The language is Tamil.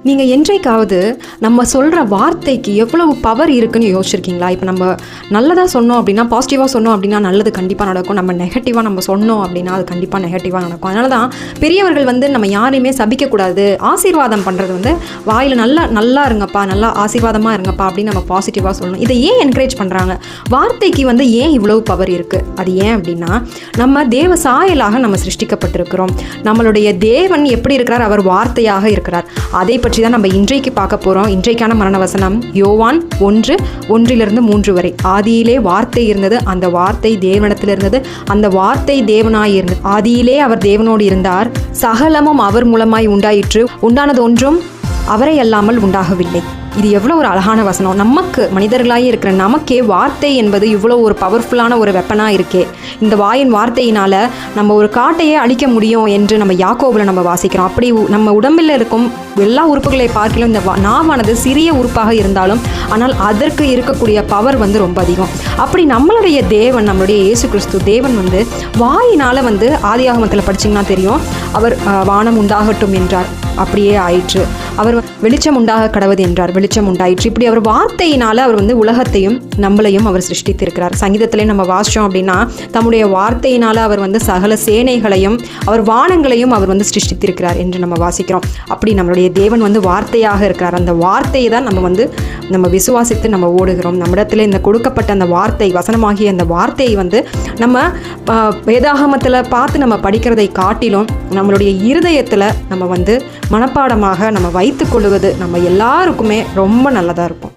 நீங்கள் என்றைக்காவது நம்ம சொல்கிற வார்த்தைக்கு எவ்வளவு பவர் இருக்குன்னு யோசிச்சிருக்கீங்களா? இப்போ நம்ம நல்லதாக சொன்னோம் அப்படின்னா, பாசிட்டிவாக சொன்னோம் அப்படின்னா நல்லது கண்டிப்பாக நடக்கும். நம்ம நெகட்டிவாக நம்ம சொன்னோம் அப்படின்னா அது கண்டிப்பாக நெகட்டிவாக நடக்கும். அதனால தான் பெரியவர்கள் நம்ம யாரையுமே சபிக்கக்கூடாது. ஆசீர்வாதம் பண்ணுறது வாயில் நல்லா இருங்கப்பா, நல்லா ஆசீர்வாதமாக இருங்கப்பா அப்படின்னு நம்ம பாசிட்டிவாக சொல்லணும். இதை ஏன் என்கரேஜ் பண்ணுறாங்க? வார்த்தைக்கு ஏன் இவ்வளவு பவர் இருக்குது? அது ஏன் அப்படின்னா, நம்ம தேவ சாயலாக நம்ம சிருஷ்டிக்கப்பட்டிருக்கிறோம். நம்மளுடைய தேவன் எப்படி இருக்கிறார்? அவர் வார்த்தையாக இருக்கிறார். அதை பற்றி தான் நம்ம இன்றைக்கு பார்க்க போகிறோம். இன்றைக்கான மரண வசனம் யோவான் 1:1-3 வரை. ஆதியிலே வார்த்தை இருந்தது, அந்த வார்த்தை தேவனிடத்தில் இருந்தது, அந்த வார்த்தை தேவனாய் இருந்தது. ஆதியிலே அவர் தேவனோடு இருந்தார், சகலமும் அவர் மூலமாய் உண்டாயிற்று, உண்டானது ஒன்றும் அவரை அல்லாமல் உண்டாகவில்லை. இது எவ்வளோ ஒரு அழகான வசனம். நமக்கு மனிதர்களாக இருக்கிற நமக்கே வார்த்தை என்பது இவ்வளோ ஒரு பவர்ஃபுல்லான ஒரு வெப்பனாக இருக்கே. இந்த வாயின் வார்த்தையினால் நம்ம ஒரு காட்டையே அழிக்க முடியும் என்று நம்ம யாக்கோபில் நம்ம வாசிக்கிறோம். அப்படி நம்ம உடம்பில் இருக்கும் எல்லா உறுப்புகளை பார்க்கலாம் இந்த நாவானது சிறிய உறுப்பாக இருந்தாலும் ஆனால் அதற்கு இருக்கக்கூடிய பவர் ரொம்ப அதிகம். அப்படி நம்மளுடைய தேவன், நம்மளுடைய இயேசு கிறிஸ்து தேவன் வாயினால் ஆதியாகமத்தில் படிச்சிங்கன்னா தெரியும், அவர் வானம் உண்டாகட்டும் என்றார், அப்படியே ஆயிற்று. அவர் வெளிச்சம் உண்டாக கடவுது என்றார், வெளிச்சம் உண்டாயிற்று. இப்படி அவர் வார்த்தையினால் அவர் உலகத்தையும் நம்மளையும் அவர் சிருஷ்டித்திருக்கிறார். சங்கீதத்திலே நம்ம வாசித்தோம் அப்படின்னா, தம்முடைய வார்த்தையினால் அவர் சகல சேனைகளையும் அவர் வானங்களையும் அவர் சிருஷ்டித்திருக்கிறார் என்று நம்ம வாசிக்கிறோம். அப்படி நம்மளுடைய தேவன் வார்த்தையாக இருக்கிறார். அந்த வார்த்தையை தான் நம்ம விசுவாசித்து நம்ம ஓடுகிறோம். நம்மிடத்தில் இந்த கொடுக்கப்பட்ட அந்த வார்த்தை, வசனமாகிய அந்த வார்த்தையை நம்ம வேதாகமத்தில் பார்த்து நம்ம படிக்கிறதை காட்டிலும் நம்மளுடைய இருதயத்தில் நம்ம மனப்பாடமாக நம்ம வைத்து கொள்வது நம்ம எல்லாருக்குமே ரொம்ப நல்லதாக இருக்கும்.